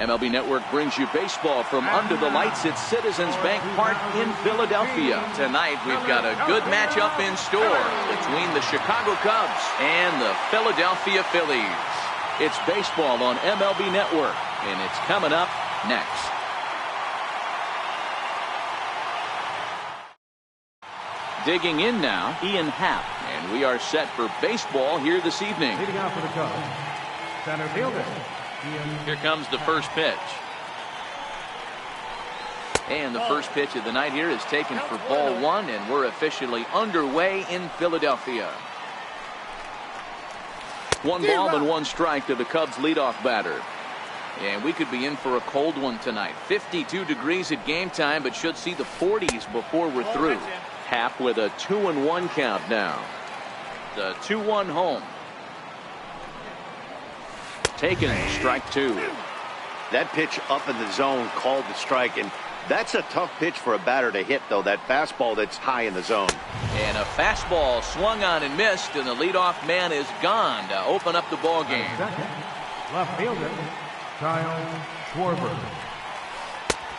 MLB Network brings you baseball from under the lights at Citizens Bank Park in Philadelphia. Tonight, we've got a good matchup in store between the Chicago Cubs and the Philadelphia Phillies. It's baseball on MLB Network, and it's coming up next. Digging in now, Ian Happ, and we are set for baseball here this evening. Leading out for the Cubs, center fielder. Here comes the first pitch. And the first pitch of the night here is taken for ball one, and we're officially underway in Philadelphia. One ball and one strike to the Cubs leadoff batter. And we could be in for a cold one tonight. 52 degrees at game time, but should see the 40s before we're through. Happ with a 2-1 count now. The 2-1 home. Taken, strike two. That pitch up in the zone called the strike, and that's a tough pitch for a batter to hit, though. That fastball that's high in the zone. And a fastball swung on and missed, and the leadoff man is gone to open up the ball game. Second, left fielder, Kyle Schwarber.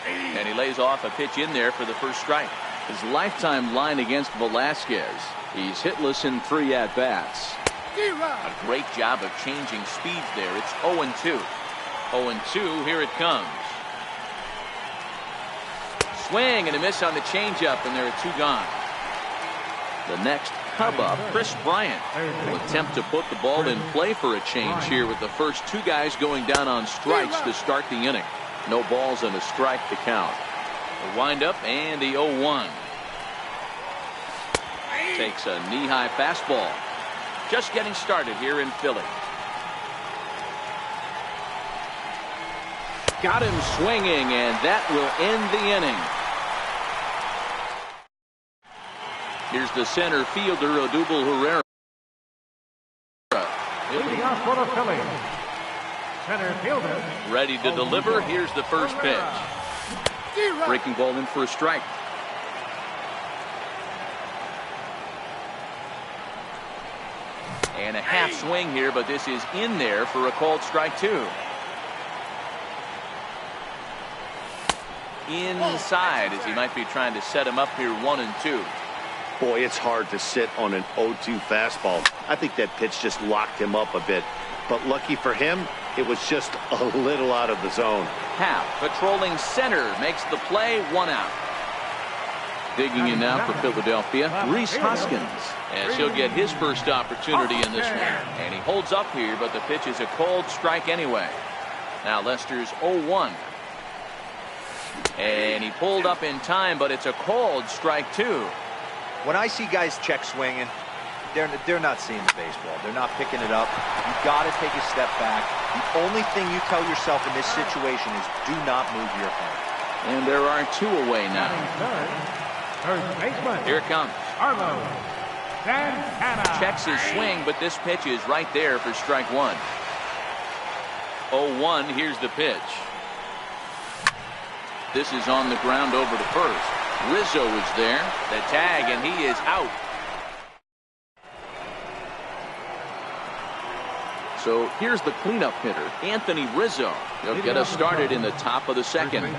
And he lays off a pitch in there for the first strike. His lifetime line against Velasquez. He's hitless in 3 at-bats. A great job of changing speeds there. It's 0-2. 0-2, here it comes. Swing and a miss on the changeup, and there are 2 gone. The next Cub up, Chris Bryant, will attempt to put the ball in play for a change here with the first 2 guys going down on strikes to start the inning. No balls and a strike to count. The windup and the 0-1. Takes a knee-high fastball. Just getting started here in Philly. Got him swinging, and that will end the inning. Here's the center fielder, Odubel Herrera. Leading off for the Phillies, center fielder. Ready to deliver. Here's the first pitch. Breaking ball in for a strike. And a half swing here, but this is in there for a called strike 2. Inside, as he might be trying to set him up here 1-2. Boy, it's hard to sit on an 0-2 fastball. I think that pitch just locked him up a bit. But lucky for him, it was just a little out of the zone. Happ patrolling center makes the play, 1 out. Digging in now for Philadelphia, Rhys Hoskins, as he'll get his first opportunity in this one. And he holds up here, but the pitch is a called strike anyway. Now Lester's 0-1. And he pulled up in time, but it's a called strike 2. When I see guys check swinging, they're not seeing the baseball. They're not picking it up. You got to take a step back. The only thing you tell yourself in this situation is do not move your hand. And there are 2 away now. Third baseman. Here it comes. Carlos Santana. Checks his swing, but this pitch is right there for strike 1. 0-1, here's the pitch. This is on the ground over to first. Rizzo is there. The tag, and he is out. So here's the cleanup hitter, Anthony Rizzo. He'll get us started in the top of the second.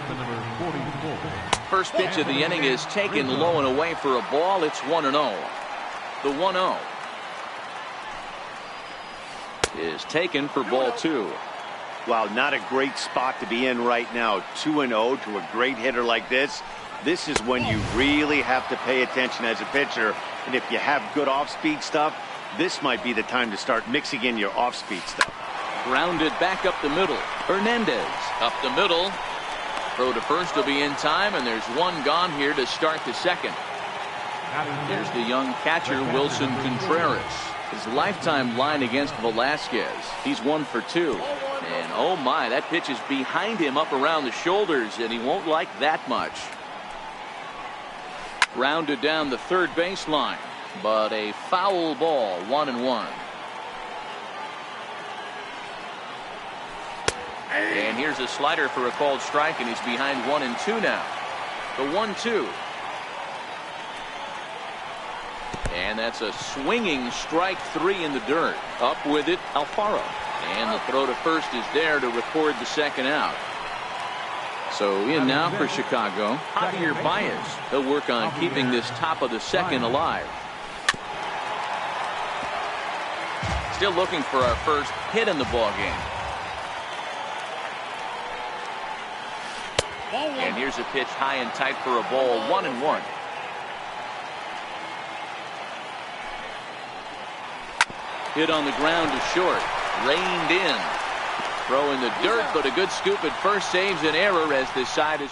First pitch of the inning is taken low and away for a ball. It's 1-0. The 1-0 is taken for ball 2. Wow, not a great spot to be in right now. 2-0 to a great hitter like this. This is when you really have to pay attention as a pitcher. And if you have good off-speed stuff, this might be the time to start mixing in your off-speed stuff. Grounded back up the middle. Hernandez up the middle. Throw to first will be in time, and there's 1 gone here to start the second. Here's the young catcher, Wilson Contreras. His lifetime line against Velasquez. He's 1 for 2. And oh my, that pitch is behind him up around the shoulders, and he won't like that much. Rounded down the third baseline, but a foul ball, 1-1. And here's a slider for a called strike, and he's behind 1-2 now. The 1-2. And that's a swinging strike 3 in the dirt. Up with it, Alfaro. And the throw to first is there to record the second out. So in now for Chicago, Javier Baez. He'll work on keeping this top of the second alive. Still looking for our first hit in the ball game. And here's a pitch high and tight for a ball, 1-1. Hit on the ground to short, reined in. Throw in the dirt, but a good scoop at first saves an error as this side is.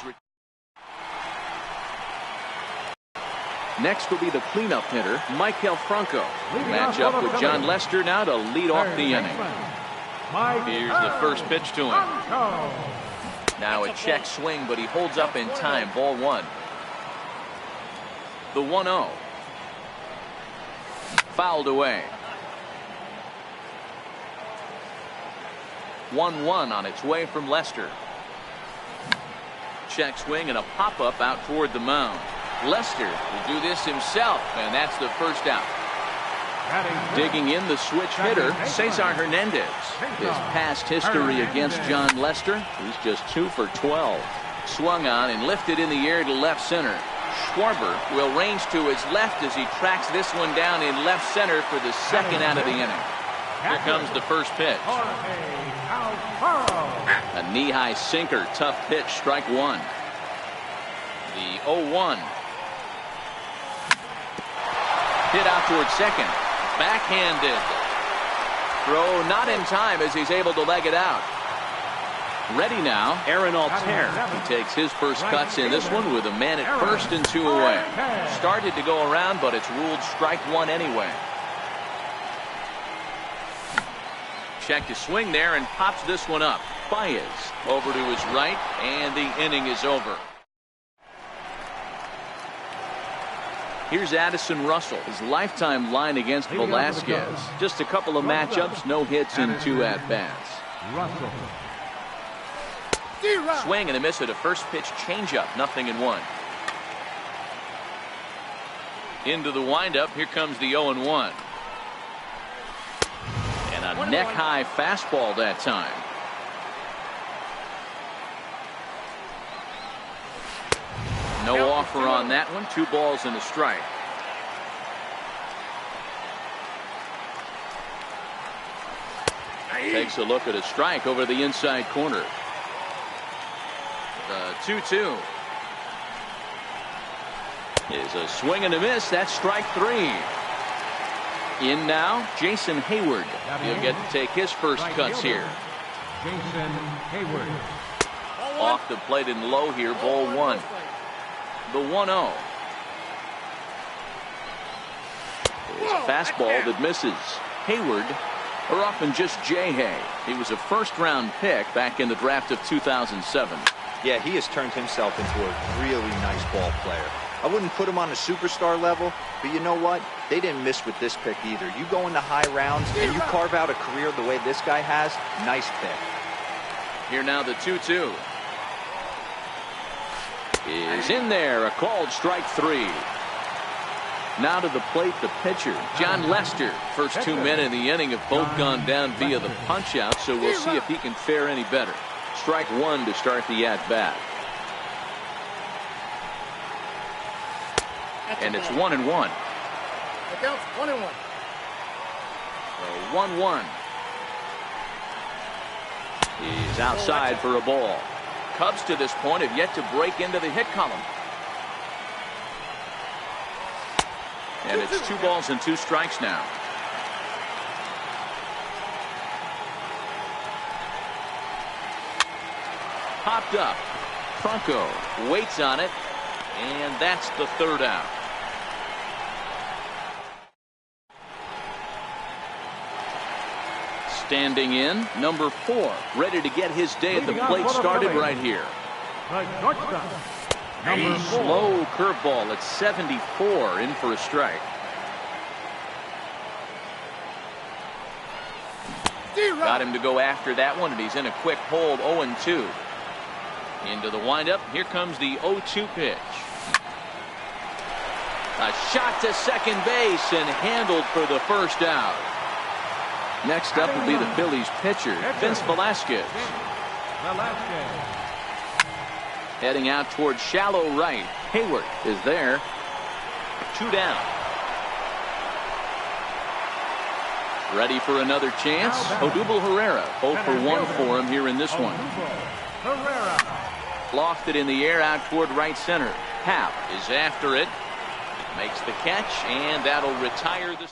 Next will be the cleanup hitter, Maikel Franco. Match up with John Lester now to lead off the inning. Here's the first pitch to him. Now a check swing, but he holds up in time. Ball 1. The 1-0. Fouled away. 1-1 on its way from Lester. Check swing and a pop-up out toward the mound. Lester will do this himself, and that's the first out. Digging in the switch hitter, Cesar Hernandez. His past history against John Lester, he's just 2 for 12. Swung on and lifted in the air to left center. Schwarber will range to his left as he tracks this one down in left center for the second out of the inning. Here comes the first pitch. A knee-high sinker, tough pitch, strike 1. The 0-1. Hit out towards second. Backhanded. Throw not in time as he's able to leg it out. Ready now, Aaron Altair. He takes his first cuts in this one with a man at first and 2 away. Started to go around, but it's ruled strike 1 anyway. Check to swing there and pops this one up. Baez over to his right, and the inning is over. Here's Addison Russell, his lifetime line against Velasquez. Just a couple of matchups, no hits in 2 at-bats. Swing and a miss at a first pitch changeup, 0-1. Into the windup, here comes the 0-1. And a neck-high fastball that time. No offer on that one. 2 balls and a strike. Takes a look at a strike over the inside corner. The 2-2 is a swing and a miss. That's strike 3. In now, Jason Hayward. He'll get to take his first cuts here. Jason Hayward. Off the plate and low here, ball 1. The 1-0 is a fastball that misses. Hayward, or often just J-Hay. He was a first-round pick back in the draft of 2007. Yeah, he has turned himself into a really nice ball player. I wouldn't put him on a superstar level, but you know what? They didn't miss with this pick either. You go into high rounds and you carve out a career the way this guy has, nice pick. Here now the 2-2. Is in there, a called strike 3. Now to the plate, the pitcher, John Lester. First 2 men in the inning have both gone down via the punch-out, so we'll see if he can fare any better. Strike 1 to start the at-bat. And it's 1-1. Look out, 1-1. 1-1. He's outside for a ball. Cubs to this point have yet to break into the hit column. And it's 2 balls and 2 strikes now. Popped up. Franco waits on it, and that's the 3rd out. Standing in, number 4, ready to get his day at the plate started right here. A slow curveball at 74, in for a strike. Got him to go after that one, and he's in a quick hold, 0-2. Into the windup, here comes the 0-2 pitch. A shot to second base and handled for the first out. Next up will be the Phillies pitcher, Vince Velasquez. Heading out towards shallow right. Hayward is there. 2 down. Ready for another chance. Odubel Herrera 0 for 1 for him here in this one. Lofted in the air out toward right center. Happ is after it. Makes the catch, and that'll retire the.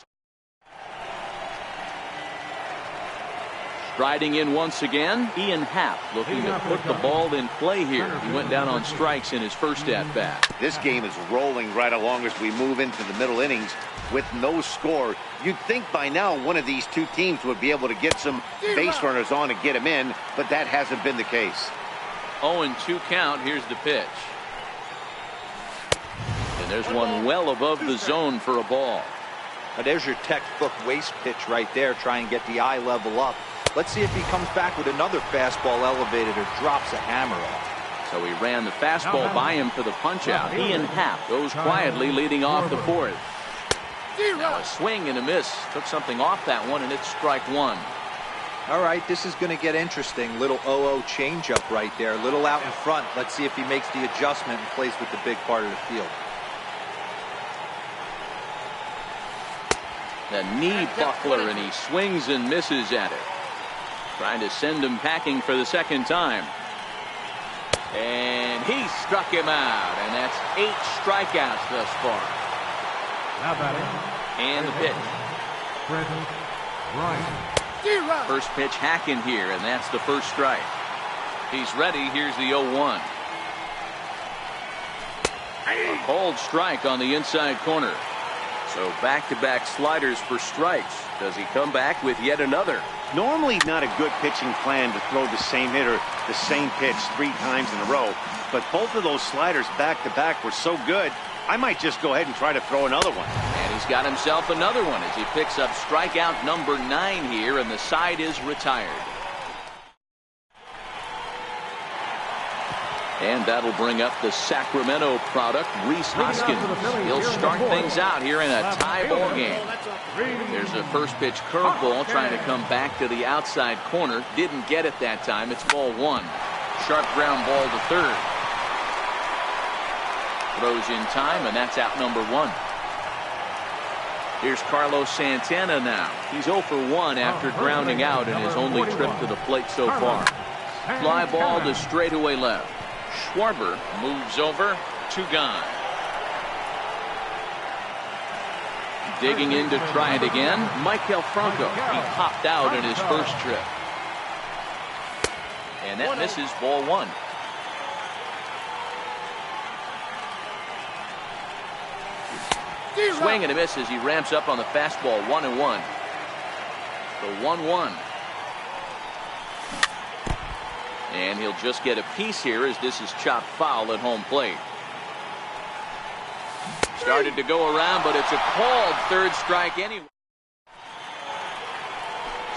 Striding in once again, Ian Happ looking to put the ball in play here. He went down on strikes in his first at-bat. This game is rolling right along as we move into the middle innings with no score. You'd think by now one of these two teams would be able to get some base runners on and get them in, but that hasn't been the case. 0-2 count. Here's the pitch. And there's one well above the zone for a ball. Now there's your textbook waste pitch right there. Try and get the eye level up. Let's see if he comes back with another fastball elevated or drops a hammer off. So he ran the fastball by him for the punch-out. Ian Happ goes quietly leading off the fourth. Now a swing and a miss. Took something off that one, and it's strike one. All right, this is going to get interesting. Little 0-0 changeup right there. A little out in front. Let's see if he makes the adjustment and plays with the big part of the field. The knee buckler, and he swings and misses at it. Trying to send him packing for the second time. And he struck him out, and that's 8 strikeouts thus far. Now batting. And the pitch. Brenton Bryant. First pitch hacking here, and that's the first strike. He's ready. Here's the 0-1. A cold strike on the inside corner. So back-to-back sliders for strikes. Does he come back with yet another? Normally not a good pitching plan to throw the same hitter the same pitch 3 times in a row, but both of those sliders back-to-back were so good, I might just go ahead and try to throw another one. And he's got himself another one as he picks up strikeout number 9 here, and the side is retired. And that'll bring up the Sacramento product, Rhys Hoskins. He'll start things out here in a tie ball game. There's a first pitch curveball trying to come back to the outside corner. Didn't get it that time. It's ball 1. Sharp ground ball to third. Throws in time, and that's out number 1. Here's Carlos Santana now. He's 0 for 1 after grounding out in his only trip to the plate so far. Fly ball to straightaway left. Schwarber moves over. 2 gone. Digging in to try it again. Maikel Franco. He popped out in his first trip. And that misses ball 1. Swing and a miss as he ramps up on the fastball. 1-1. The 1-1. And he'll just get a piece here as this is chopped foul at home plate. Started to go around, but it's a called third strike anyway.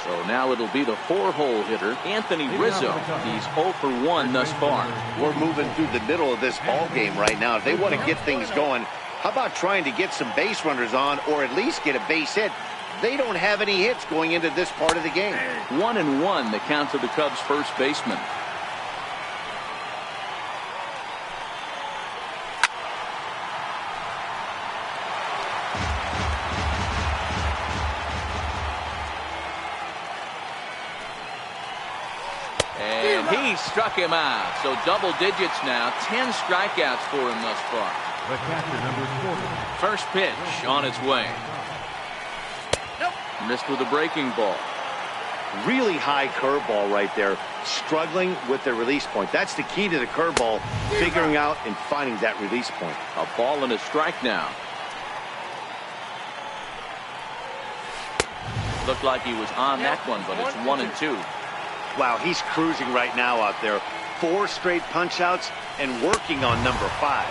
So now it'll be the 4-hole hitter, Anthony Rizzo. He's 0 for 1 thus far. We're moving through the middle of this ball game right now. If they want to get things going, how about trying to get some base runners on or at least get a base hit? They don't have any hits going into this part of the game. 1-1 the count to the Cubs first baseman. And he struck him out. So double digits now. 10 strikeouts for him thus far. The catcher, number 40. First pitch on its way. Missed with a breaking ball. Really high curveball right there. Struggling with the release point. That's the key to the curveball. Figuring out and finding that release point. A ball and a strike now. Looked like he was on that one, but it's 1-2. Wow, he's cruising right now out there. 4 straight punch outs and working on number 5.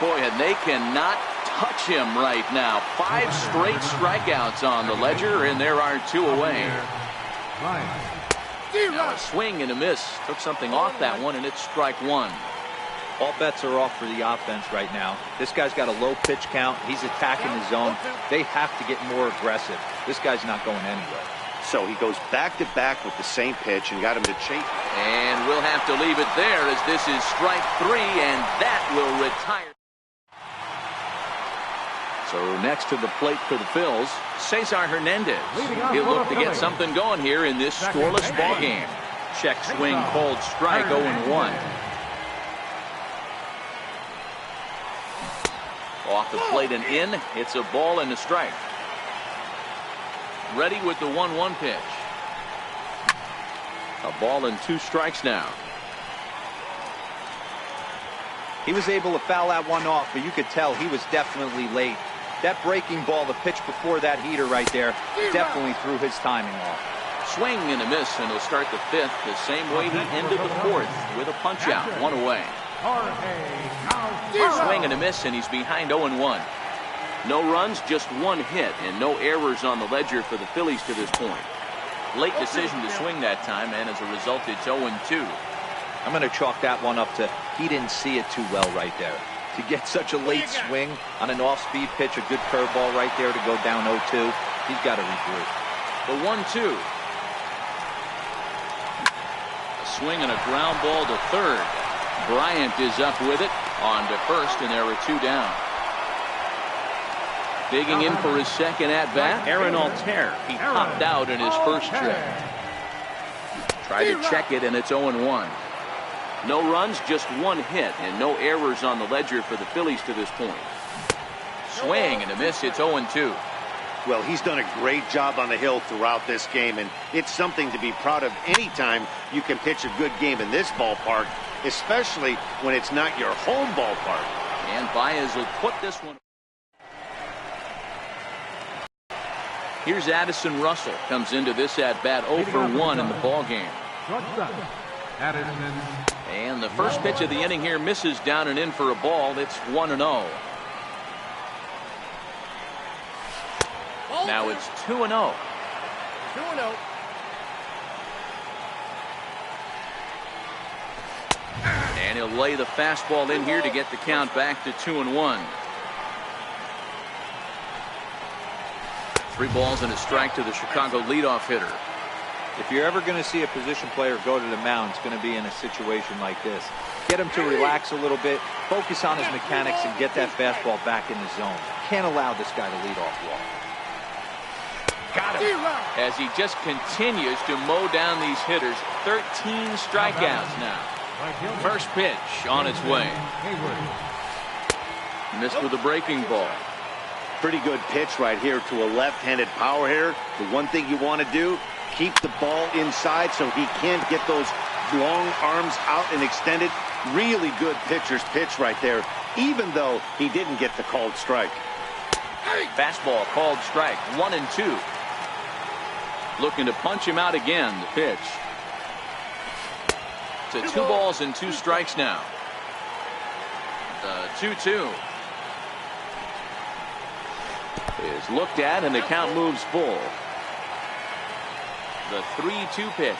Boy, and they cannot touch him right now. 5 straight strikeouts on the ledger, and there are 2 away. Now a swing and a miss. Took something off that one, and it's strike 1. All bets are off for the offense right now. This guy's got a low pitch count. He's attacking the zone. They have to get more aggressive. This guy's not going anywhere. So he goes back-to-back with the same pitch and got him to chase. And we'll have to leave it there as this is strike 3, and that will retire. So next to the plate for the Phils, Cesar Hernandez. He'll look to get something going here in this scoreless ball game. Check swing called strike 0-1. Off the plate and in. It's a ball and a strike. Ready with the 1-1 pitch. A ball and 2 strikes now. He was able to foul that one off, but you could tell he was definitely late. That breaking ball, the pitch before that heater right there, definitely threw his timing off. Swing and a miss, and he'll start the 5th the same way he ended the 4th with a punch out, 1 away. Swing and a miss, and he's behind 0-1. No runs, just 1 hit, and no errors on the ledger for the Phillies to this point. Late decision to swing that time, and as a result, it's 0-2. I'm going to chalk that one up to he didn't see it too well right there. To get such a late swing on an off-speed pitch, a good curveball right there to go down 0-2, he's got to regroup. The 1-2. A swing and a ground ball to third. Bryant is up with it on to first, and there are 2 down. Digging in for his second at-bat, Aaron Altair. He popped out in his first trip. Tried to check it, and it's 0-1. No runs, just 1 hit, and no errors on the ledger for the Phillies to this point. Swing and a miss, it's 0-2. Well, he's done a great job on the hill throughout this game, and it's something to be proud of anytime you can pitch a good game in this ballpark, especially when it's not your home ballpark. And Baez will put this one. Here's Addison Russell. Comes into this at-bat 0-for-1 in the ballgame. And the first pitch of the inning here misses down and in for a ball. It's 1-0. Now it's 2-0. 2-0. And he'll lay the fastball in here to get the count back to 2-1. 3 balls and a strike to the Chicago leadoff hitter. If you're ever going to see a position player go to the mound, it's going to be in a situation like this. Get him to relax a little bit, focus on his mechanics, and get that fastball back in the zone. Can't allow this guy to lead off walk. Got him. As he just continues to mow down these hitters. 13 strikeouts now. First pitch on its way. Missed with a breaking ball. Pretty good pitch right here to a left-handed power hitter. The one thing you want to do, keep the ball inside so he can't get those long arms out and extended. Really good pitcher's pitch right there, even though he didn't get the called strike. Fastball called strike, 1-2. Looking to punch him out again. The pitch. To 2 balls and 2 strikes now. The 2-2 is looked at, and the count moves full. The 3-2 pitch.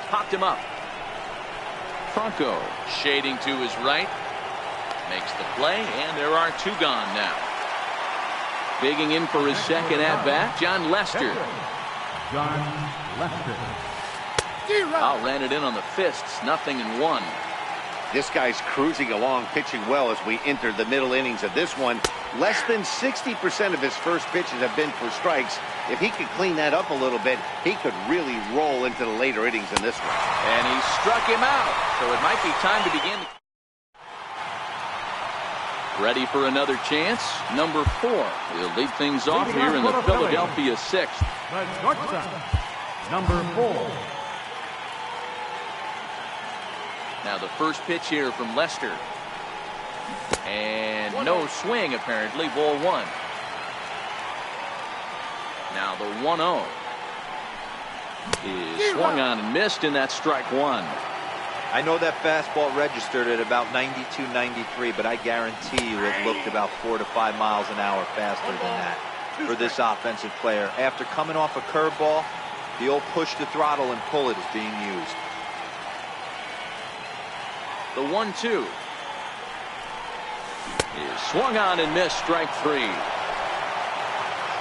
Popped him up. Franco shading to his right. Makes the play, and there are 2 gone now. Digging in for his second at-bat, John Lester. Ran it in on the fists, 0-1. This guy's cruising along, pitching well as we enter the middle innings of this one. Less than 60% of his first pitches have been for strikes. If he could clean that up a little bit, he could really roll into the later innings in this one. And he struck him out, so it might be time to begin. Ready for another chance. Number 4. He'll lead things off here in the Philadelphia 6th. Number 4. Now the first pitch here from Lester. And no swing apparently. Ball 1. Now the 1-0 is swung on and missed, and that's strike 1. I know that fastball registered at about 92, 93, but I guarantee you it looked about 4 to 5 miles an hour faster than that for this offensive player. After coming off a curveball, the old push the throttle and pull it is being used. The 1-2 is swung on and missed, strike 3.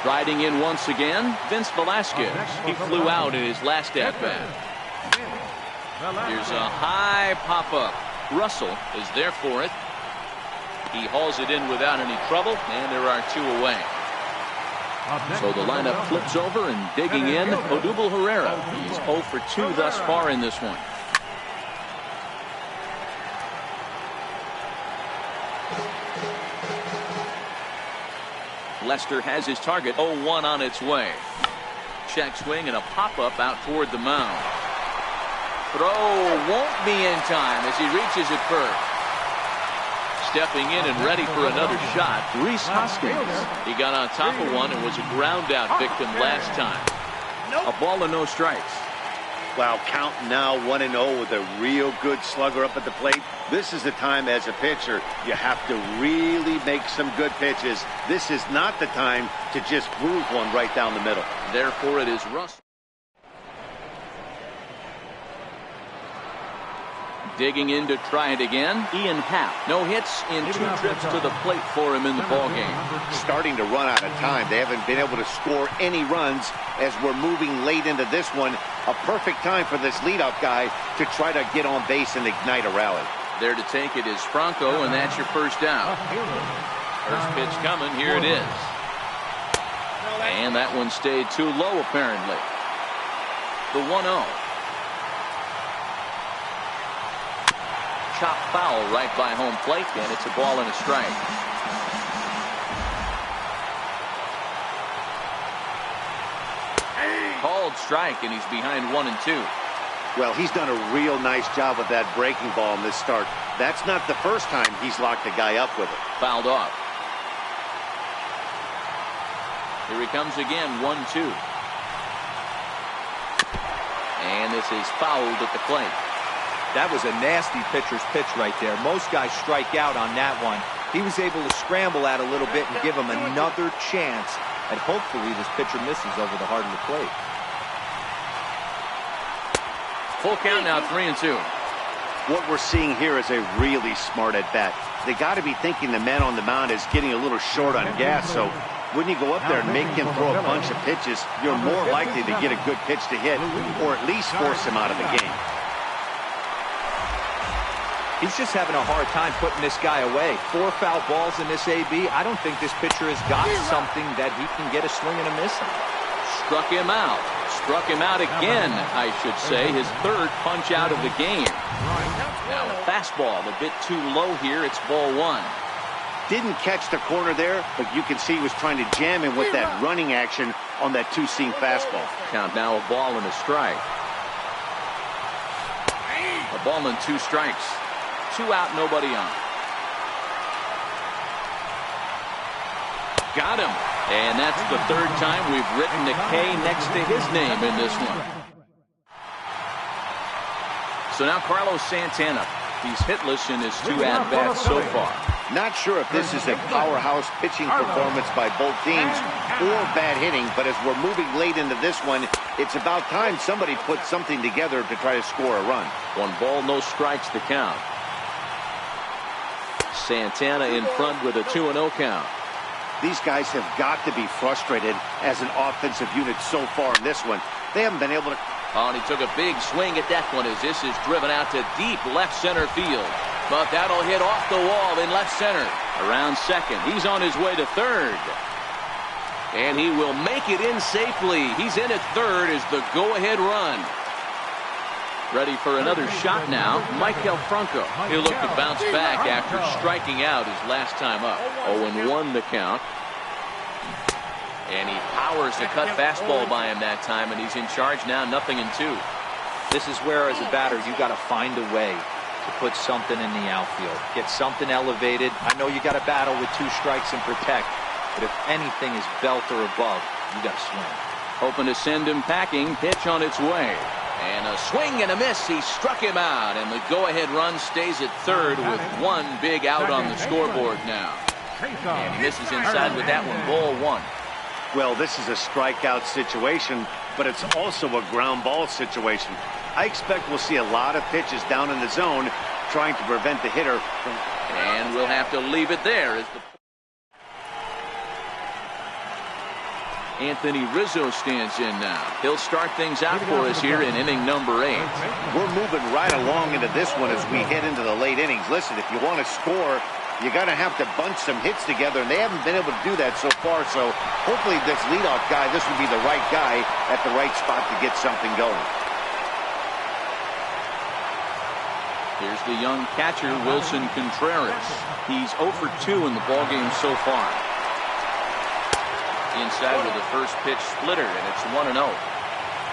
Riding in once again, Vince Velasquez. He flew out in his last at-bat. Here's a high pop-up. Russell is there for it. He hauls it in without any trouble, and there are 2 away. So the lineup flips over, and digging in, Odubel Herrera. He's 0 for 2 thus far in this one. Lester has his target. 0-1 on its way. Check swing and a pop-up out toward the mound. Throw won't be in time as he reaches it first. Stepping in and ready for another shot, Rhys Hoskins. He got on top of one and was a ground out victim last time. A ball and no strikes. Wow, count now 1-0 with a real good slugger up at the plate. This is the time as a pitcher you have to really make some good pitches. This is not the time to just groove one right down the middle. Therefore, it is Russell. Digging in to try it again, Ian Happ. No hits in 2 trips to the plate for him in the ballgame. Starting to run out of time. They haven't been able to score any runs as we're moving late into this one. A perfect time for this leadoff guy to try to get on base and ignite a rally. There to take it is Franco, and that's your first out. First pitch coming. Here it is. And that one stayed too low, apparently. The 1-0. Chop foul right by home plate, and it's a ball and a strike. Called strike, and he's behind 1-2. Well, he's done a real nice job with that breaking ball in this start. That's not the first time he's locked a guy up with it. Fouled off. Here he comes again, 1-2. And this is fouled at the plate. That was a nasty pitcher's pitch right there. Most guys strike out on that one. He was able to scramble out a little bit and give him another chance. And hopefully this pitcher misses over the heart of the plate. Full count now, 3-2. What we're seeing here is a really smart at-bat. They got to be thinking the man on the mound is getting a little short on gas. So when you go up there and make him throw a bunch of pitches, you're more likely to get a good pitch to hit or at least force him out of the game. He's just having a hard time putting this guy away. 4 foul balls in this AB. I don't think this pitcher has got something that he can get a swing and a miss on. Struck him out. Struck him out again, I should say. His 3rd punch out of the game. Now a fastball a bit too low here. It's ball 1. Didn't catch the corner there, but you can see he was trying to jam him with that running action on that 2-seam fastball. Count now a ball and a strike. A ball and 2 strikes. 2 out, nobody on. Got him. And that's the 3rd time we've written a K next to his name in this one. So now Carlos Santana. He's hitless in his 2 at-bats so far. Not sure if this is a powerhouse pitching performance by both teams or bad hitting, but as we're moving late into this one, it's about time somebody put something together to try to score a run. 1 ball, no strikes to count. Santana in front with a 2-0 count. These guys have got to be frustrated as an offensive unit so far in this one. They haven't been able to... Oh, and he took a big swing at that one as this is driven out to deep left center field. But that'll hit off the wall in left center. Around second. He's on his way to 3rd. And he will make it in safely. He's in at 3rd as the go-ahead run. Ready for another shot now, Michael Franco. He'll look to bounce back after striking out his last time up. 0-1 the count. And he powers the cut fastball by him that time, and he's in charge now, 0-2. This is where, as a batter, you got to find a way to put something in the outfield. Get something elevated. I know you got to battle with 2 strikes and protect, but if anything is belt or above, you got to swing. Hoping to send him packing. Pitch on its way. And a swing and a miss. He struck him out, and the go-ahead run stays at 3rd with 1 big out on the scoreboard now. And he misses inside with that one. Ball 1. Well, this is a strikeout situation, but it's also a ground ball situation. I expect we'll see a lot of pitches down in the zone trying to prevent the hitter from... And we'll have to leave it there as the... Anthony Rizzo stands in now. He'll start things out for us here in inning number 8. We're moving right along into this one as we head into the late innings. Listen, if you want to score, you're going to have to bunch some hits together, and they haven't been able to do that so far. So hopefully this leadoff guy, this would be the right guy at the right spot to get something going. Here's the young catcher, Wilson Contreras. He's 0 for 2 in the ballgame so far. Inside with the first pitch splitter, and it's 1-0.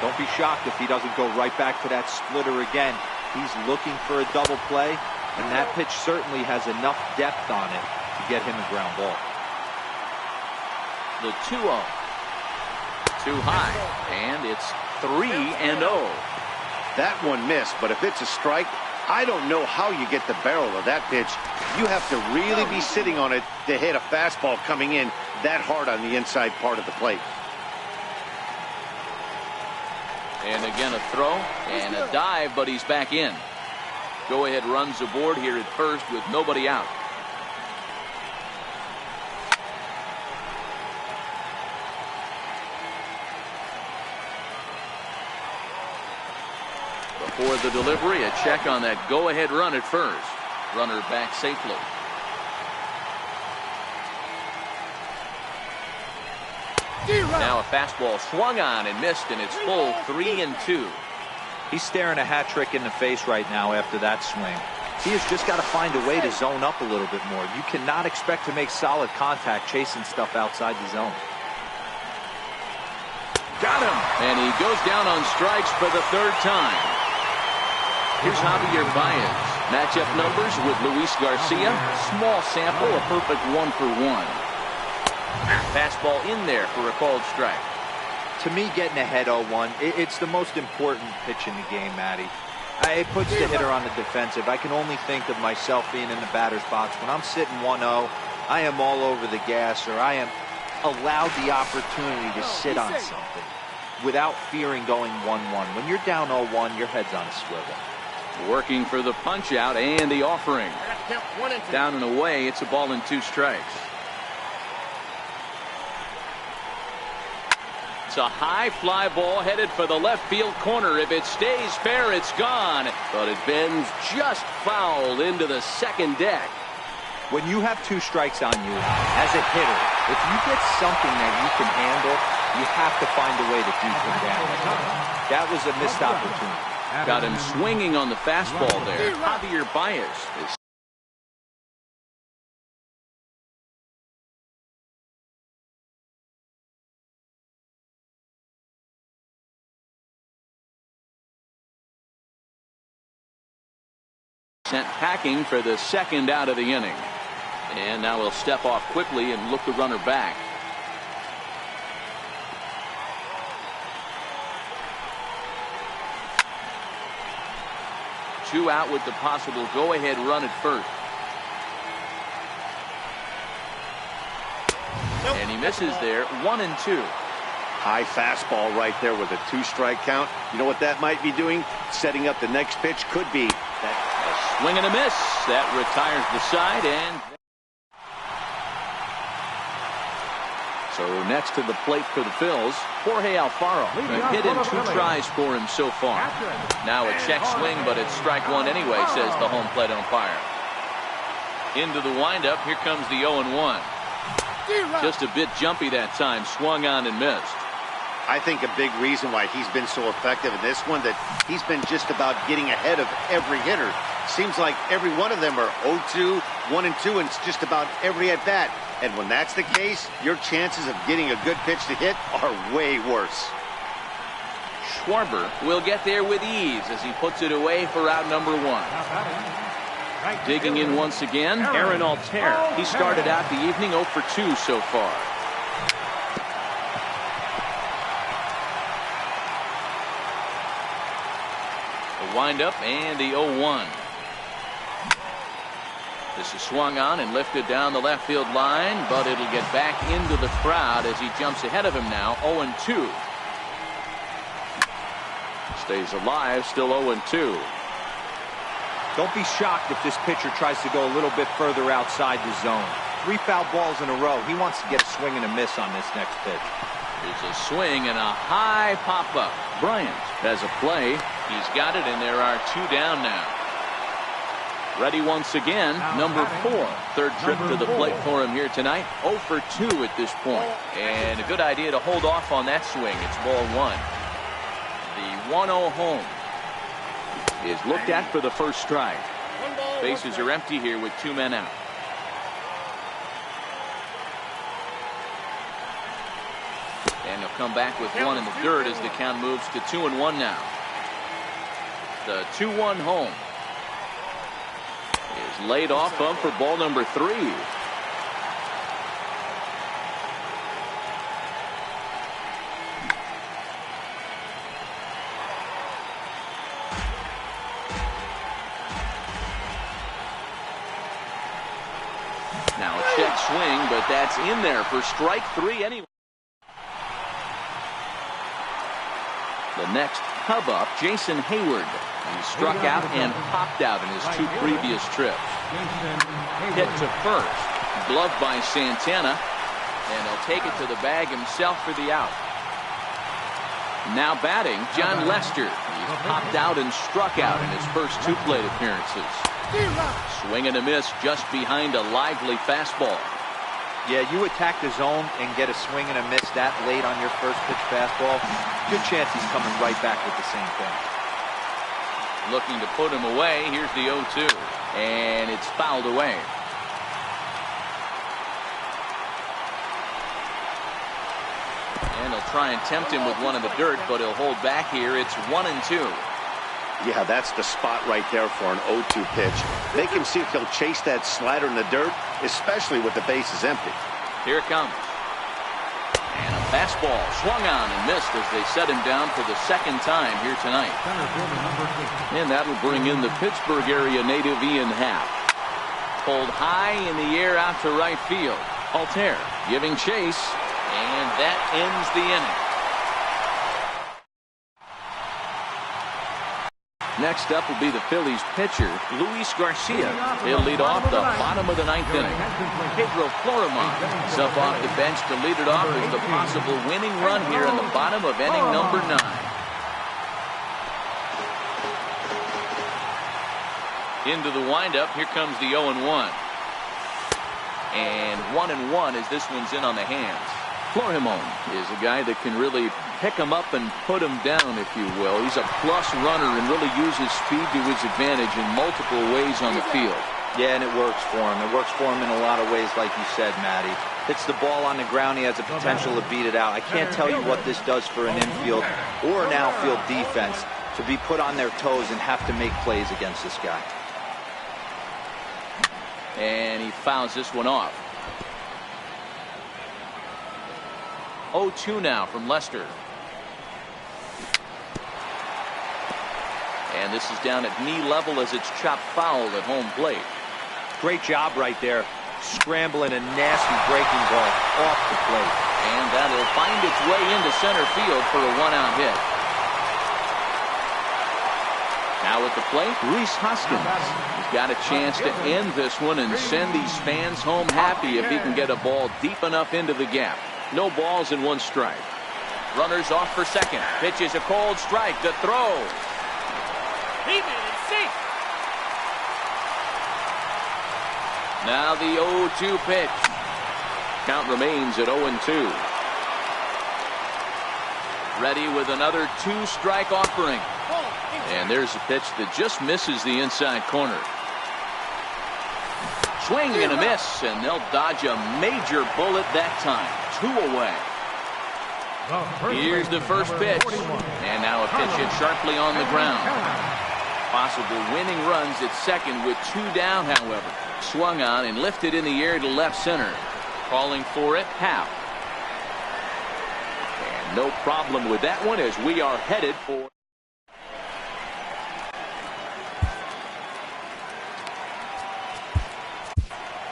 Don't be shocked if he doesn't go right back to that splitter again. He's looking for a double play, and that pitch certainly has enough depth on it to get him a ground ball. The 2-0. Too high, and it's 3-0. That one missed, but if it's a strike, I don't know how you get the barrel of that pitch. You have to really be sitting on it to hit a fastball coming in that hard on the inside part of the plate. And again a throw and a dive, but he's back in. Go ahead runs aboard here at first with nobody out. Before the delivery, a check on that go-ahead run at first. Runner back safely. Now a fastball swung on and missed, and it's full 3-2. He's staring a hat trick in the face right now after that swing. He has just got to find a way to zone up a little bit more. You cannot expect to make solid contact chasing stuff outside the zone. Got him! And he goes down on strikes for the 3rd time. Here's Javier Baez. Matchup numbers with Luis Garcia. Small sample, a perfect 1-for-1. Fastball in there for a called strike. To me, getting ahead 0-1, it's the most important pitch in the game, Matty. It puts the hitter on the defensive. I can only think of myself being in the batter's box. When I'm sitting 1-0, I am all over the gas, or I am allowed the opportunity to sit on something without fearing going 1-1. When you're down 0-1, your head's on a swivel. Working for the punch out and the offering. Down and away, it's a ball and 2 strikes. It's a high fly ball headed for the left field corner. If it stays fair, it's gone. But it bends just foul into the second deck. When you have 2 strikes on you, as a hitter, if you get something that you can handle, you have to find a way to beat them down. That was a missed opportunity. Got him swinging on the fastball there. Javier Baez is sent packing for the 2nd out of the inning. And now he'll step off quickly and look the runner back. Two out with the possible go-ahead run at first. And he misses there. 1-2. High fastball right there with a 2-strike count. You know what that might be doing? Setting up the next pitch. Could be that. A swing and a miss. That retires the side. And so next to the plate for the Phils, Jorge Alfaro. A hit in 2 tries for him so far. Now a check swing, but it's strike 1 anyway, says the home plate umpire. Into the windup. Here comes the 0-1. Just a bit jumpy that time. Swung on and missed. I think a big reason why he's been so effective in this one, that he's been just about getting ahead of every hitter. Seems like every one of them are 0-2, 1-2, and it's just about every at bat. And when that's the case, your chances of getting a good pitch to hit are way worse. Schwarber will get there with ease as he puts it away for out number 1. Digging in once again, Aaron Altair. He started out the evening 0 for 2 so far. The windup and the 0-1. This is swung on and lifted down the left field line, but it'll get back into the crowd as he jumps ahead of him now. 0-2. Stays alive, still 0-2. Don't be shocked if this pitcher tries to go a little bit further outside the zone. 3 foul balls in a row. He wants to get a swing and a miss on this next pitch. There's a swing and a high pop-up. Bryant has a play. He's got it, and there are 2 down now. Ready once again, number 4. Third trip to the plate for him here tonight. 0 for 2 at this point. And a good idea to hold off on that swing. It's ball 1. The 1-0 home is looked at for the first strike. Bases are empty here with 2 men out. And he'll come back with 1 in the dirt as the count moves to 2-1 now. The 2-1 home is laid off of for ball number 3. Now a check swing, but that's in there for strike 3 anyway. The next Cub up, Jason Hayward. He struck out and popped out in his 2 previous trips. Hit to first. Gloved by Santana. And he'll take it to the bag himself for the out. Now batting, John Lester. He's popped out and struck out in his first 2 plate appearances. Swing and a miss just behind a lively fastball. Yeah, you attack the zone and get a swing and a miss that late on your first pitch fastball. Good chance he's coming right back with the same thing. Looking to put him away. Here's the 0-2. And it's fouled away. And he'll try and tempt him with 1 in the dirt, but he'll hold back here. It's 1-2. Yeah, that's the spot right there for an 0-2 pitch. Make him see if he'll chase that slider in the dirt, especially with the bases empty. Here it comes. And a fastball swung on and missed as they set him down for the 2nd time here tonight. And that'll bring in the Pittsburgh area native Ian Happ. Pulled high in the air out to right field. Altair giving chase, and that ends the inning. Next up will be the Phillies pitcher, Luis Garcia. He'll lead off the bottom of the 9th inning. Pedro Florimon is up off the bench to lead it off as the possible winning run here in the bottom of inning number 9. Into the windup, here comes the 0-1. And 1-1 as this one's in on the hands. Florimon is a guy that can really pick him up and put him down, if you will. He's a plus runner and really uses speed to his advantage in multiple ways on the field. Yeah, and it works for him. It works for him in a lot of ways, like you said, Matty. Hits the ball on the ground. He has the potential to beat it out. I can't tell you what this does for an infield or an outfield defense to be put on their toes and have to make plays against this guy. And he fouls this one off. 0-2 now from Lester. And this is down at knee level as it's chopped foul at home plate. Great job right there. Scrambling a nasty breaking ball off the plate. And that'll find its way into center field for a 1-out hit. Now at the plate, Rhys Hoskins. He's got a chance to end this one and send these fans home happy if he can get a ball deep enough into the gap. No balls and 1 strike. Runners off for second. Pitch is a cold strike. The throw. He made it safe. Now the 0-2 pitch. Count remains at 0-2. Ready with another 2-strike offering. And there's a pitch that just misses the inside corner. Swing and a miss, and they'll dodge a major bullet that time. 2 away. Here's the first pitch. And now a pitch hit sharply on the ground. Possible winning runs at second with 2 down, however. Swung on and lifted in the air to left center. Calling for it, Happ. And no problem with that one as we are headed for...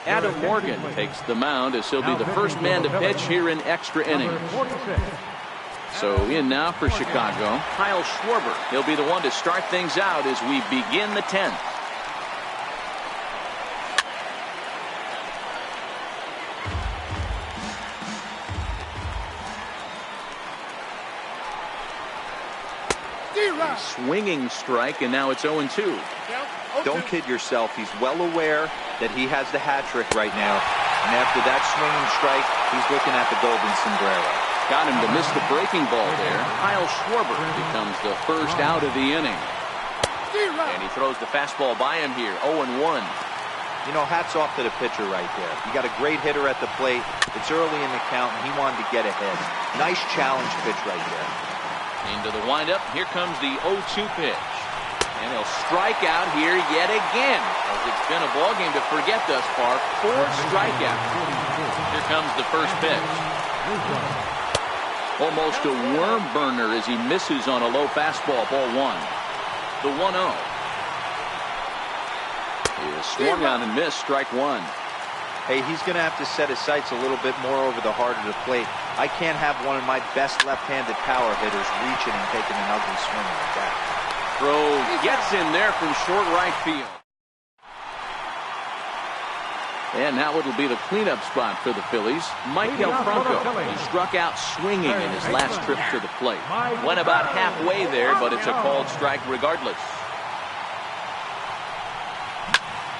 Adam Morgan takes the mound as he'll be the first man to pitch here in extra innings. So in now for Chicago, Kyle Schwarber. He'll be the one to start things out as we begin the 10th. A swinging strike, and now it's 0-2. Don't kid yourself. He's well aware that he has the hat trick right now. And after that swinging strike, he's looking at the golden sombrero. Got him to miss the breaking ball there. Kyle Schwarber becomes the first out of the inning. And he throws the fastball by him here, 0-1. You know, hats off to the pitcher right there. You got a great hitter at the plate. It's early in the count, and he wanted to get ahead. Nice challenge pitch right there. Into the windup. Here comes the 0-2 pitch. And he'll strike out here yet again. As it's been a ballgame to forget thus far. 4 strikeouts. Here comes the first pitch. Almost a worm burner as he misses on a low fastball, ball 1. The 1-0. Is swung on and missed, strike 1. Hey, he's going to have to set his sights a little bit more over the heart of the plate. I can't have one of my best left-handed power hitters reaching and taking an ugly swing like that. Throw gets him there from short right field. And now it'll be the cleanup spot for the Phillies. Michael Franco. He struck out swinging in his last trip to the plate. Went about halfway there, but it's a called strike regardless.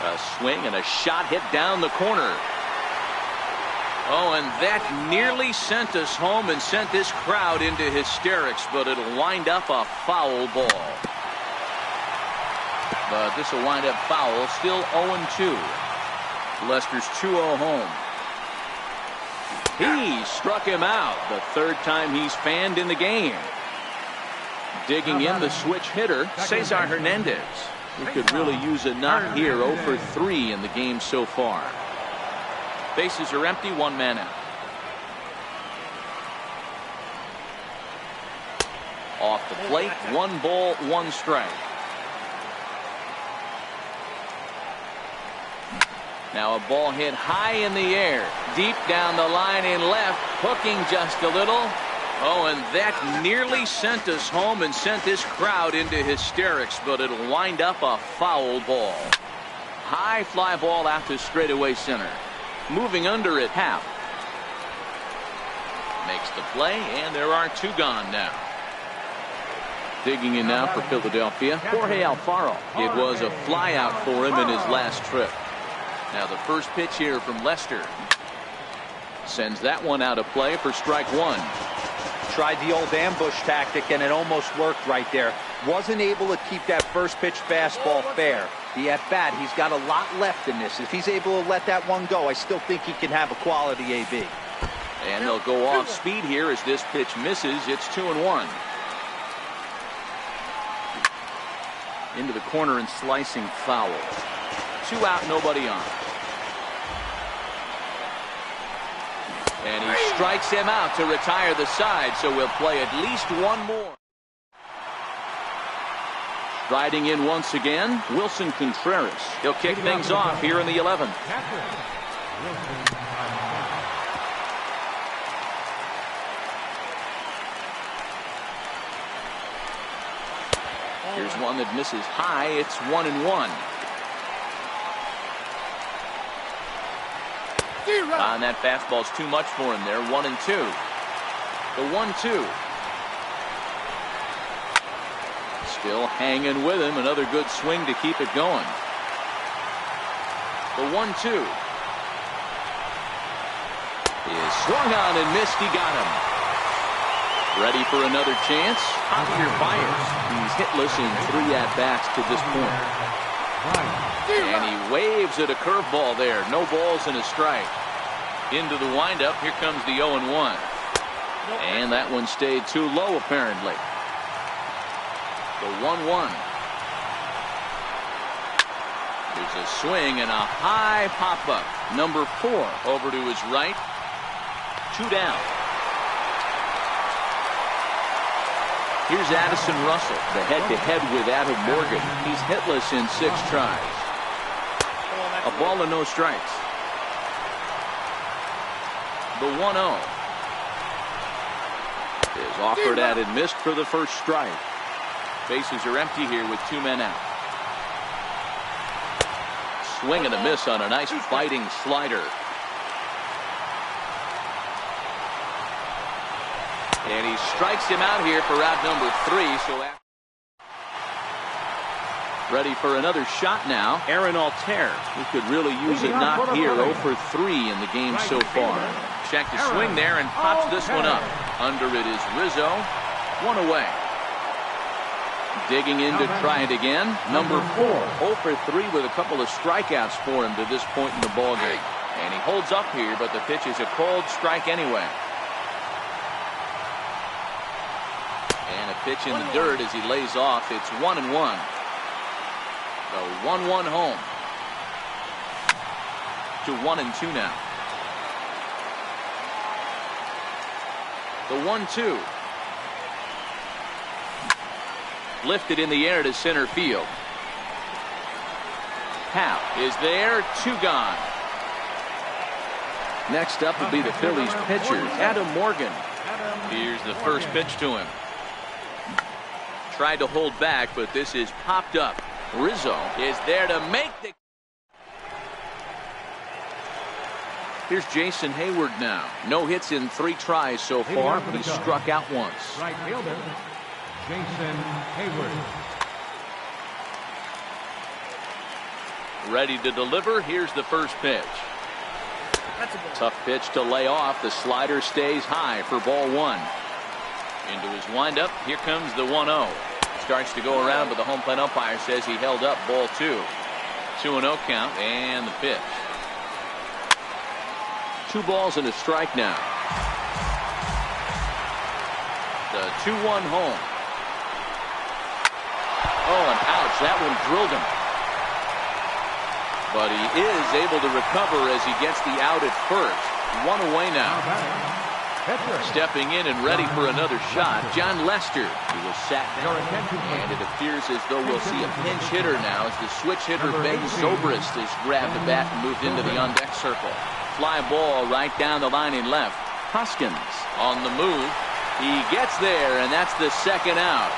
A swing and a shot hit down the corner. Oh, and that nearly sent us home and sent this crowd into hysterics, but it'll wind up a foul ball. But this will wind up foul, still 0-2. Lester's 2-0 home. He struck him out the third time he's fanned in the game. Digging in the switch hitter, Cesar Hernandez. We could really use a knock here. 0 for 3 in the game so far. Bases are empty, 1 man out. Off the plate, 1 ball, 1 strike. Now a ball hit high in the air, deep down the line in left, hooking just a little. Oh, and that nearly sent us home and sent this crowd into hysterics, but it'll wind up a foul ball. High fly ball out to straightaway center. Moving under at half. Makes the play, and there are 2 gone now. Digging in now for Philadelphia, Jorge Alfaro. It was a fly out for him in his last trip. Now the first pitch here from Lester. Sends that one out of play for strike 1. Tried the old ambush tactic, and it almost worked right there. Wasn't able to keep that first pitch fastball fair. The at-bat, he's got a lot left in this. If he's able to let that one go, I still think he can have a quality AB. And they'll go off speed here as this pitch misses. It's 2-1. Into the corner and slicing foul. 2 out, nobody on. And he strikes him out to retire the side, so we'll play at least 1 more. Riding in once again, Wilson Contreras. He'll kick things off here in the 11th. Here's one that misses high. It's 1-1. And that fastball's too much for him there. 1-2. The 1-2. Still hanging with him. Another good swing to keep it going. The 1-2 is swung on and missed. He got him. Ready for another chance. Javier Baez. He's hitless in 3 at-bats to this point. And he waves at a curveball there. No balls and a strike. Into the windup. Here comes the 0-1. And that one stayed too low apparently. The 1-1. There's a swing and a high pop-up. Number 4 over to his right. 2 down. Here's Addison Russell, the head-to-head with Adam Morgan. He's hitless in 6 tries. A ball and no strikes. The 1-0 is offered at and missed for the first strike. Bases are empty here with 2 men out. Swing and a miss on a nice biting slider. And he strikes him out here for out number 3. So after Ready for another shot now. Aaron Altair, who could really use a knock here. 0 for 3 in the game so far. Check the swing there and pops this one up. Under it is Rizzo. One away. Digging in to try it again. Number 4. 0 for 3 with a couple of strikeouts for him to this point in the ballgame. And he holds up here, but the pitch is a called strike anyway. And a pitch in the dirt as he lays off. It's 1-1. So 1-1 home. To 1-2 now. The 1-2. Lifted in the air to center field. Howe is there. 2 gone. Next up will be the Phillies pitcher, Adam Morgan. Here's the first pitch to him. Tried to hold back, but this is popped up. Rizzo is there to make the... Here's Jason Hayward now. No hits in 3 tries so far. He struck out once. Right fielder, Jason Hayward. Ready to deliver. Here's the first pitch. Tough pitch to lay off. The slider stays high for ball 1. Into his windup. Here comes the 1-0. Starts to go around, but the home plate umpire says he held up ball 2. 2-0 count, and the pitch. 2 balls and a strike now. The 2-1 home. Oh, and ouch, that one drilled him. But he is able to recover as he gets the out at first. 1 away now. Stepping in and ready for another shot, John Lester, who was sat down. And it appears as though we'll see a pinch hitter now as the switch hitter Ben Zobrist has grabbed the bat and moved into the on-deck circle. Fly ball right down the line in left. Hoskins on the move. He gets there, and that's the second out.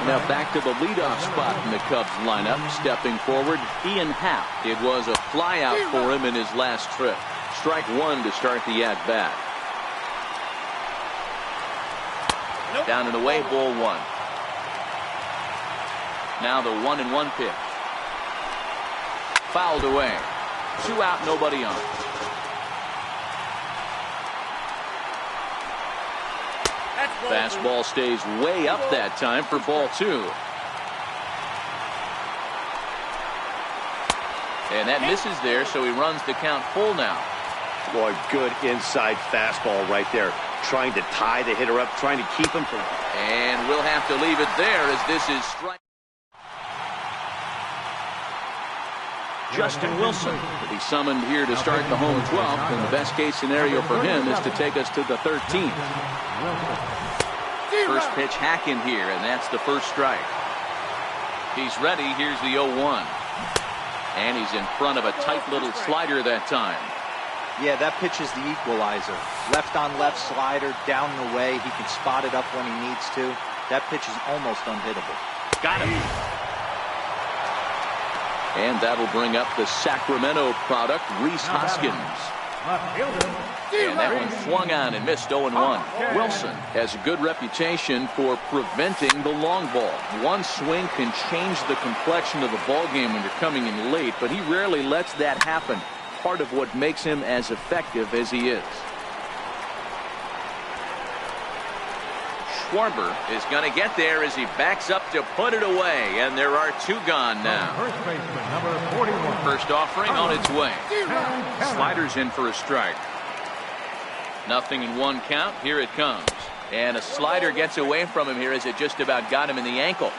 Now back to the leadoff spot in the Cubs lineup. Stepping forward, Ian Happ. It was a fly out for him in his last trip. Strike 1 to start the at-bat. Down and away, ball 1. Now the 1-1 pitch. Fouled away. 2 out, nobody on. Fastball stays way up that time for ball 2. And that misses there, so he runs the count full now. Boy, good inside fastball right there. Trying to tie the hitter up, trying to keep him from... And we'll have to leave it there as this is strike. Justin Wilson will be summoned here to start the home 12th, and the best case scenario for him is to take us to the 13th. First pitch hack in here, and that's the first strike. He's ready. Here's the 0-1. And he's in front of a tight little slider that time. Yeah, that pitch is the equalizer. Left on left slider, down and away. He can spot it up when he needs to. That pitch is almost unhittable. Got him. And that'll bring up the Sacramento product, Rhys Hoskins. And that one swung on and missed 0-1. Wilson has a good reputation for preventing the long ball. One swing can change the complexion of the ball game when you're coming in late, but he rarely lets that happen. Part of what makes him as effective as he is. Schwarber is going to get there as he backs up to put it away, and there are 2 gone now. First baseman, number 41. First offering on its way. Sliders in for a strike. 0-1 count. Here it comes. And a slider gets away from him here as it just about got him in the ankle.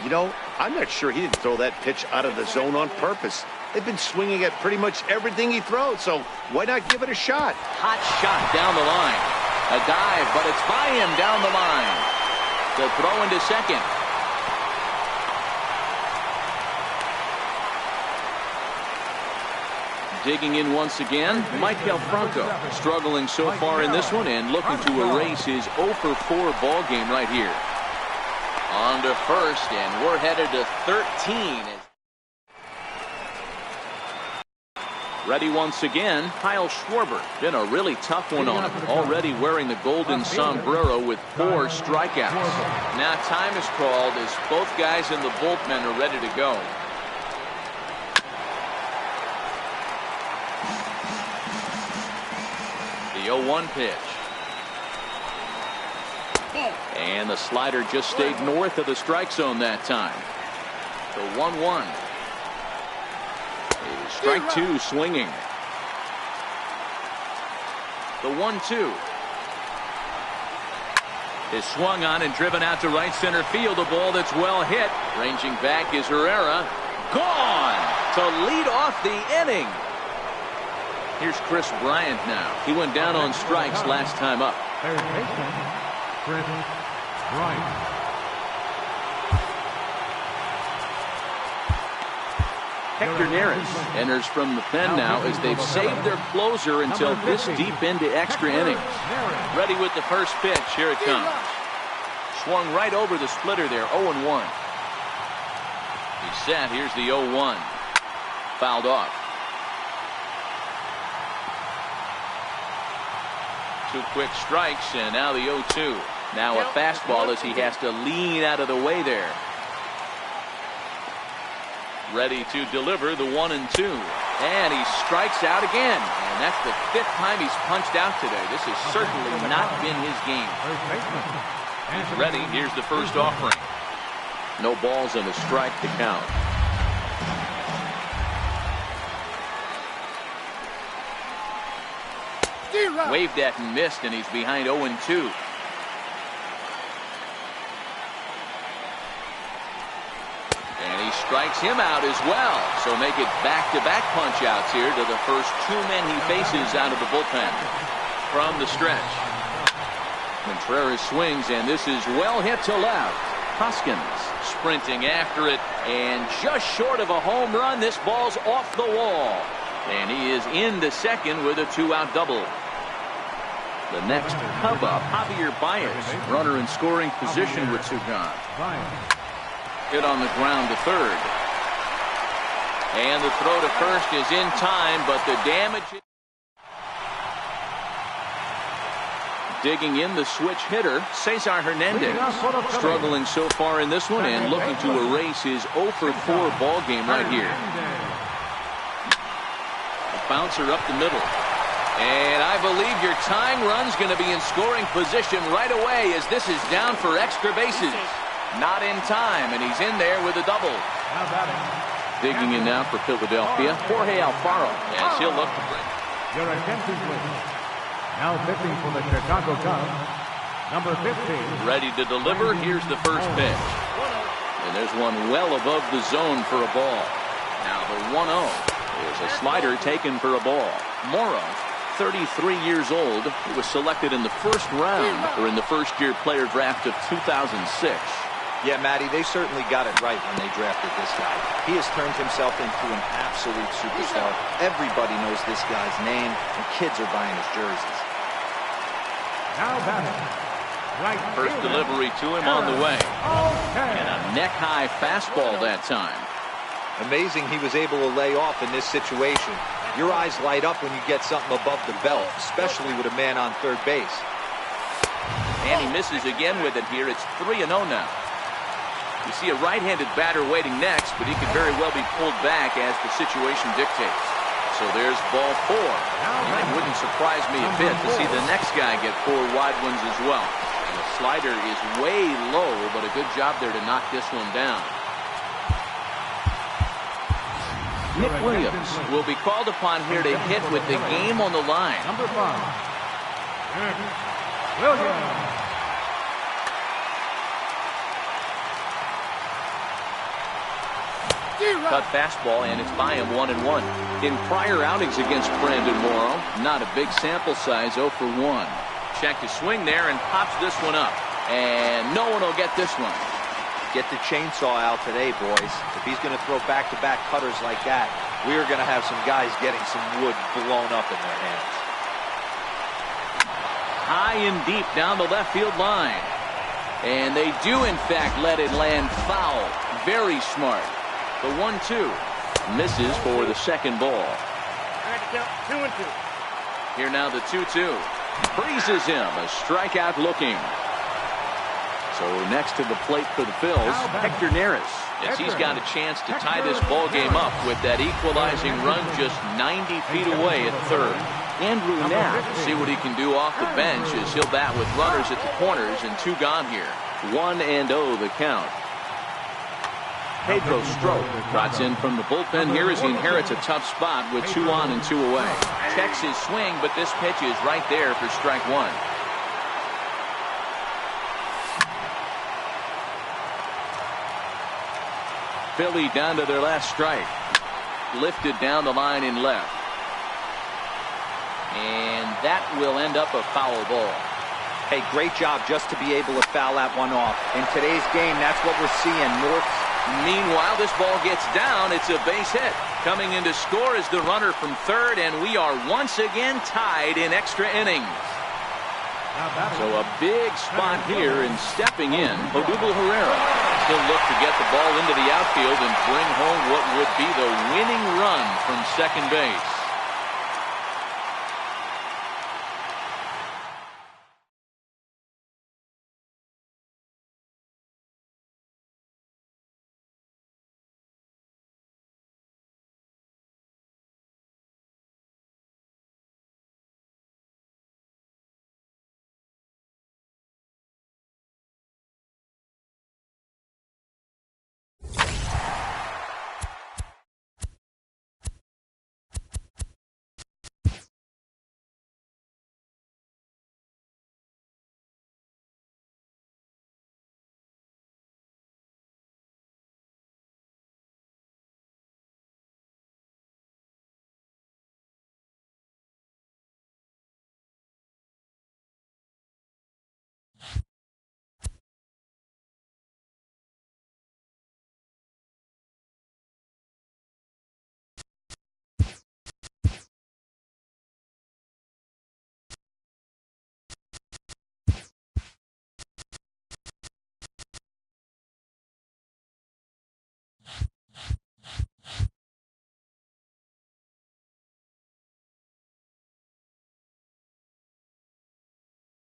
You know, I'm not sure he didn't throw that pitch out of the zone on purpose. They've been swinging at pretty much everything he throws, so why not give it a shot? Hot shot down the line. A dive, but it's by him down the line. The throw into second. Digging in once again, Maikel Franco. Struggling so far in this one and looking to erase his 0 for 4 ball game right here. On to first, and we're headed to 13. Ready once again, Kyle Schwarber. Been a really tough one on him. Already wearing the golden sombrero with 4 strikeouts. Now time is called as both guys in the bullpen are ready to go. The 0-1 pitch. And the slider just stayed north of the strike zone that time. The 1-1. Strike 2 swinging. The 1-2 is swung on and driven out to right center field. A ball that's well hit. Ranging back is Herrera. Gone to lead off the inning. Here's Chris Bryant now. He went down on strikes last time up. Third baseman, Chris Bryant. Hector Neris enters from the pen now as they've saved their closer until this deep into extra innings. Ready with the first pitch. Here it comes. Swung right over the splitter there. 0-1. He's set. Here's the 0-1. Fouled off. 2 quick strikes, and now the 0-2. Now a fastball as he has to lean out of the way there. Ready to deliver the 1-2. And he strikes out again. And that's the 5th time he's punched out today. This has certainly not been his game. He's ready. Here's the first offering. No balls and a strike to count. Waved at and missed, and he's behind 0-2. Strikes him out as well. So make it back-to-back punch-outs here to the first 2 men he faces out of the bullpen. From the stretch. Contreras swings, and this is well hit to left. Hoskins sprinting after it, and just short of a home run. This ball's off the wall. And he is into second with a 2-out double. The next Cub up, Javier Baez. Runner in scoring position with 2 gone. Hit on the ground to third. And the throw to first is in time, but the damage. Digging in the switch hitter, Cesar Hernandez. Struggling so far in this one and looking to erase his 0-for-4 ball game right here. A bouncer up the middle. And I believe your tying run's going to be in scoring position right away as this is down for extra bases. Not in time, and he's in there with a double. Digging in now for Philadelphia, Jorge Alfaro, as he'll look to bring. Your attention, please. Now pitching for the Chicago Cubs, number 15. Ready to deliver. Here's the first pitch. And there's one well above the zone for a ball. Now the 1-0 is a slider taken for a ball. Morrow, 33 years old. He was selected in the first round or in the first-year player draft of 2006. Yeah, Matty, they certainly got it right when they drafted this guy. He has turned himself into an absolute superstar. Everybody knows this guy's name, and kids are buying his jerseys. Now batting. Right. First delivery to him on the way. And a neck-high fastball that time. Amazing he was able to lay off in this situation. Your eyes light up when you get something above the belt, especially with a man on third base. And he misses again with it here. It's 3-0 now. You see a right-handed batter waiting next, but he could very well be pulled back as the situation dictates. So there's ball 4. And it wouldn't surprise me a bit to see the next guy get 4 wide ones as well. And the slider is way low, but a good job there to knock this one down. Nick Williams will be called upon here to hit with the game on the line. Number 5. Nick Williams. Cut fastball, and it's by him 1-1. In prior outings against Brandon Morrow, not a big sample size, 0-for-1. Check his swing there and pops this one up. And no one will get this one. Get the chainsaw out today, boys. If he's going to throw back-to-back cutters like that, we are going to have some guys getting some wood blown up in their hands. High and deep down the left field line. And they do, in fact, let it land foul. Very smart. The 1-2 misses for the second ball. had to count 2-2. Here now the 2-2. Freezes him. A strikeout looking. So next to the plate for the Phils, Hector Neris. Yes, he's got a chance to tie this ball game up with that equalizing run just 90 feet away at third. Andrew Knapp, see what he can do off the bench as he'll bat with runners at the corners and 2 gone here. 1-0 the count. Pedro Strop trots in from the bullpen here as he inherits a tough spot with 2 on and 2 away. Checks his swing, but this pitch is right there for strike 1. Philly down to their last strike. Lifted down the line in left. And that will end up a foul ball. Hey, great job just to be able to foul that one off. In today's game, that's what we're seeing. Meanwhile, this ball gets down. It's a base hit. Coming in to score is the runner from third, and we are once again tied in extra innings. So a big spot here, and stepping in, Odubel Herrera. He'll look to get the ball into the outfield and bring home what would be the winning run from second base.